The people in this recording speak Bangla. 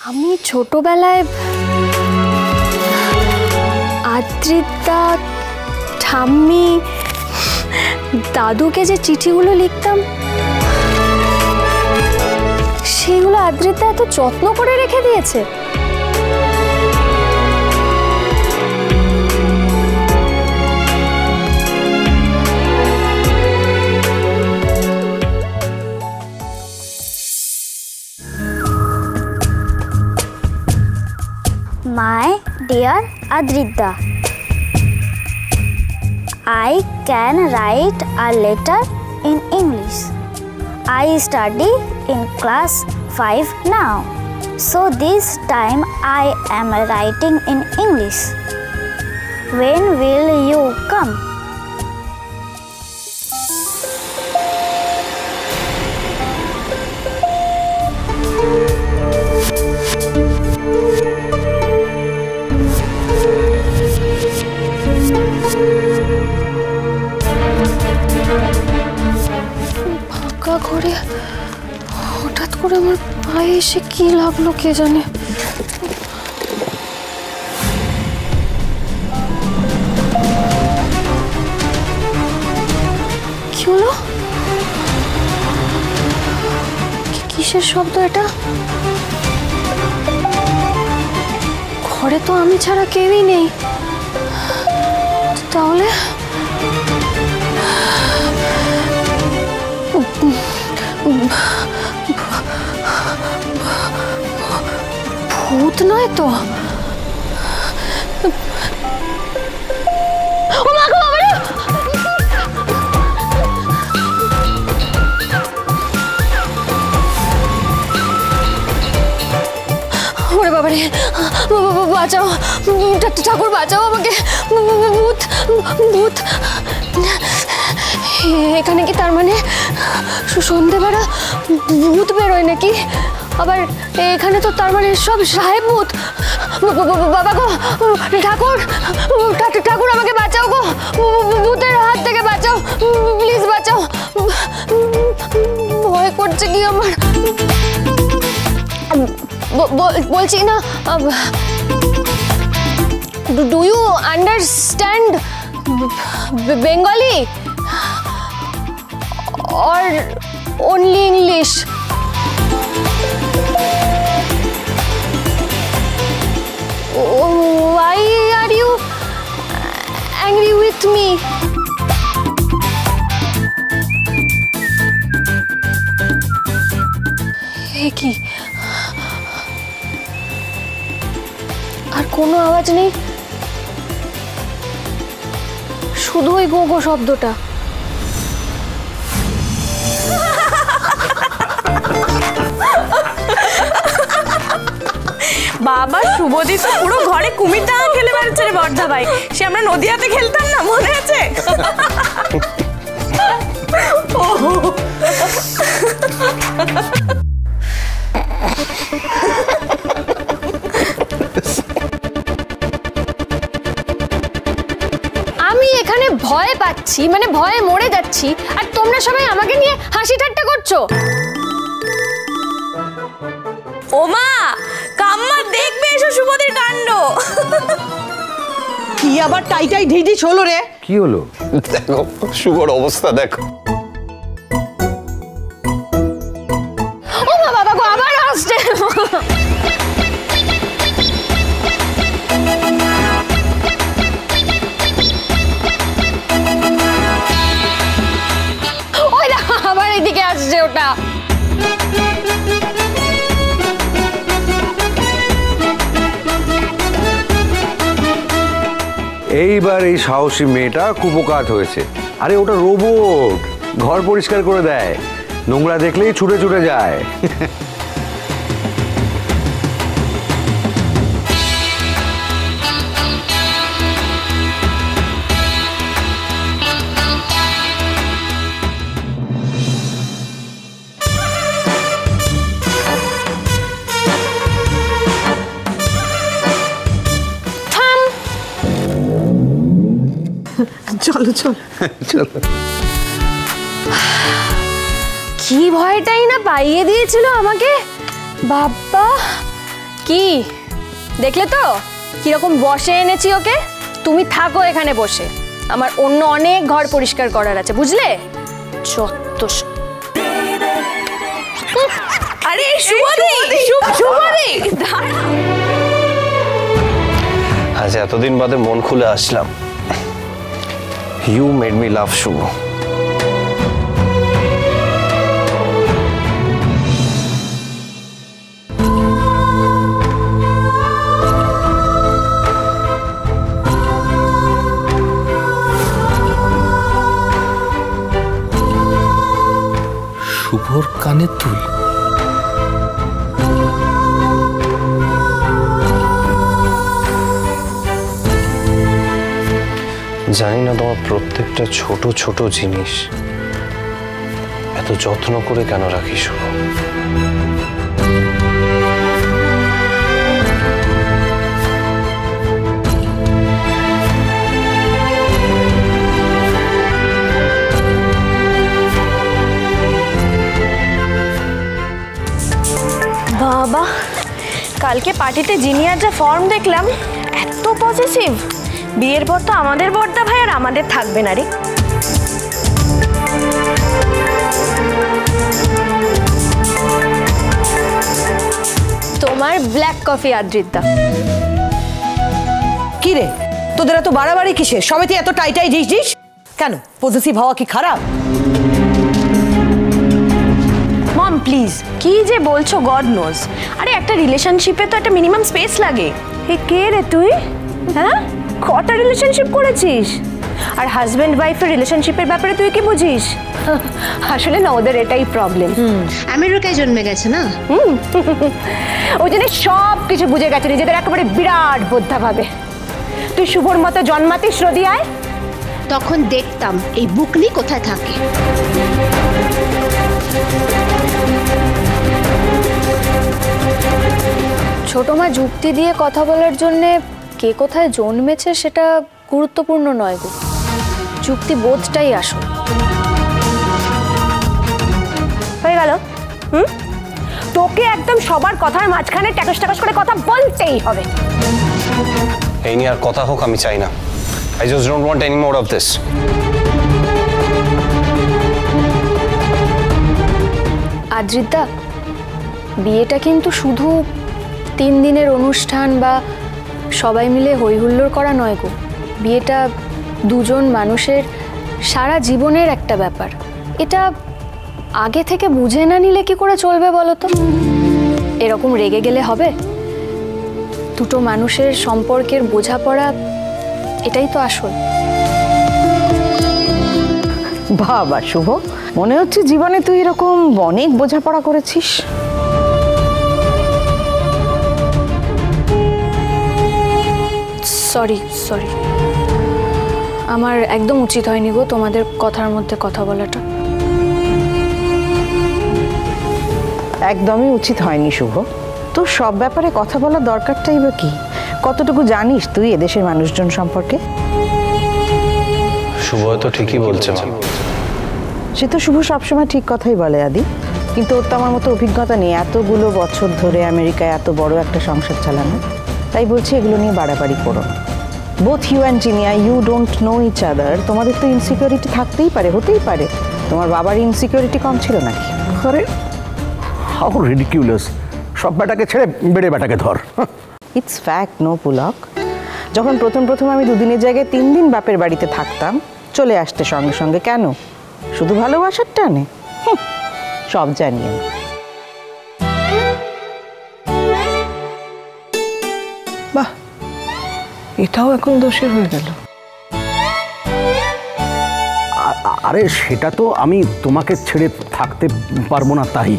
আমি ছোটবেলায় আদ্রিতা, ঠাম্মি, দাদুকে যে চিঠিগুলো লিখতাম সেগুলো আদ্রিতা এত যত্ন করে রেখে দিয়েছে। My dear Adrita, I can write a letter in English. I study in class 5 now. So this time I am writing in English. When will you come? ঘরে হঠাৎ করে আমার পায়ে এসে কি লাগলো কে জানে। কি হলো? কিসের শব্দ এটা? ঘরে তো আমি ছাড়া কেউই নেই, তাহলে ভূত নয় তো? ওরে বাবারে, বাঁচাও ঠাকুর, বাঁচাও আমাকে, ভূত ভূত। এখানে কি তার মানে সন্ধেবেলা ভূত বেরোয় নাকি? আবার এখানে তো তার মানে সব সাহেব ভূত। বাবা গো, ঠাকুর ঠাকুর আমাকে বাঁচাও গো, ভূতের হাত থেকে বাঁচাও, প্লিজ বাঁচাও, ভয় করছে কি আমার। বলছি না, do you understand Bengali or only English? Why are you angry with me? কি আর কোনো আওয়াজ নেই, শুধু ওই গো গো শব্দটা। বাবা শুভদীপ তো পুরো ঘরে কুমির ডাঙা খেলে বেড়াচ্ছে রে বর্ধা ভাই। সে আমরা নদীয়াতে খেলতাম না, মনে আছে? আমি এখানে ভয় পাচ্ছি, মানে ভয়ে মরে যাচ্ছি, আর তোমরা সবাই আমাকে নিয়ে হাসি ঠাট্টা করছো। ওমা কাম্মা দেখবে এসো শুভদীর কাণ্ড। কি আবার টাইটাই ঢিঢি হলো রে? কি হলো? দেখো শুভর অবস্থা দেখো। ও মা বাবা গো, আবার আসছে। ওই দেখো আবার এদিকে আসছে ওটা। এইবার এই সাহসী মেয়েটা কুপকাত হয়েছে। আরে ওটা রোবট, ঘর পরিষ্কার করে দেয়, নোংরা দেখলেই ছুটে ছুটে যায়। চলো চলো চলো। কি ভয়টাই না পাইয়ে দিয়েছিল আমাকে। বাবা কি দেখলে তো কিরকম বসে এনেছি ওকে? তুমি থাকো এখানে বসে, আমার অন্য অনেক ঘর পরিষ্কার করার আছে, বুঝলে? যত আরে শুভদি, শুভদি দাঁড়া। আজ এতদিন বাদে মন খুলে আসলাম। ইউ মেড মি লাভ শুভ। শুভর কানে তুল। জানি না তোমার প্রত্যেকটা ছোট ছোট জিনিস এত যত্ন করে কেন রাখি শুভ। বাবা, কালকে পার্টিতে জিনিয়ার যা ফর্ম দেখলাম, এত পজিটিভ। বিয়ের পর তো আমাদের বড়দা ভাই আর আমাদের থাকবে না রে। তোমার ব্ল্যাক কফি আদ্রিতা। কি রে, তোদের এত বাড়াবাড়ি কিসের? সবেতে এত টাইটাই ঢিস কেন? পজিটিভ হওয়া কি খারাপ? মম প্লিজ, কি যে বলছো গড নোজ। আরে একটা রিলেশনশিপে তো একটা মিনিমাম স্পেস লাগে। হে কে রে তুই? হ্যাঁ, কটা রিলেশনশিপ করেছিস? আর হাজব্যান্ড ওয়াইফের রিলেশনশিপের ব্যাপারে তুই কি বুঝিস? আসলে না, ওদের এটাই প্রবলেম। আমেরিকায় জন্মে গেছে না, ওই জন্য সব কিছু বুঝে গেছে, নিজেদের একেবারে বিরাট বোদ্ধা ভাবে। তুই শুভর মতো জন্মাতিস রদিয়ায়, তখন দেখতাম এই বুকনি কোথায় থাকে। ছোট মা যুক্তি দিয়ে কথা বলার জন্যে কে কোথায় জন্মেছে সেটা গুরুত্বপূর্ণ নয় গো, যুক্তি বোধটাই আসল। হয়ে গেল। তোকে একদম সবার কথার মাঝখানে ট্যাকস ট্যাকস করে কথা বলতেই হবে। এই নিয়ে আর কথা হোক আমি চাই না। I just don't want any more of this. Adrita, বিয়েটা কিন্তু শুধু 3 দিনের অনুষ্ঠান বা সবাই মিলে হই হুল্লোড় করা নয় গো। বিয়েটা দুজন মানুষের সারা জীবনের একটা ব্যাপার। এটা আগে থেকে বুঝে না নিলে কি করে চলবে বলো তো? এরকম রেগে গেলে হবে? দুটো মানুষের সম্পর্কের বোঝাপড়া, এটাই তো আসল। বাবা শুভ, মনে হচ্ছে জীবনে তুই এরকম অনেক বোঝাপড়া করেছিস। সরি সরি, আমার একদম উচিত হয়নি গো তোমাদের কথার মধ্যে কথা বলাটা। একদমই উচিত হয়নি শুভ। তোর সব ব্যাপারে কথা বলার দরকারটাই বা কি? কতটুকু জানিস তুই এদেশের মানুষজন সম্পর্কে? শুভ তো ঠিকই বলছে মা। সে তো শুভ সবসময় ঠিক কথাই বলে আদি, কিন্তু ওর তো আমার মতো অভিজ্ঞতা নেই এতগুলো বছর ধরে আমেরিকায় এত বড় একটা সংসার চালানো। তাই বলছি এগুলো নিয়ে বাড়াবাড়ি করো। Both you and Jinia, you don't know each other. তোমাদের তো ইনসিকিউরিটি থাকতেই পারে, হতেই পারে। তোমার বাবার ইনসিকিউরিটি কম ছিল নাকি? আরে হাউ রিডিকিউলাস। সব ব্যাটাকে ছেড়ে বেড়ে ব্যাটাকে ধর। It's fact, no Pulak. যখন প্রথম আমি 2 দিনের জায়গায় 3 দিন বাপের বাড়িতে থাকতাম, চলে আসতে সঙ্গে সঙ্গে। কেন? শুধু ভালোবাসার টানে? সব জানি আমি। বাহ, এটাও এখন দোষের হয়ে গেল। আরে সেটা তো আমি তোমাকে ছেড়ে থাকতে পারবো না তাই।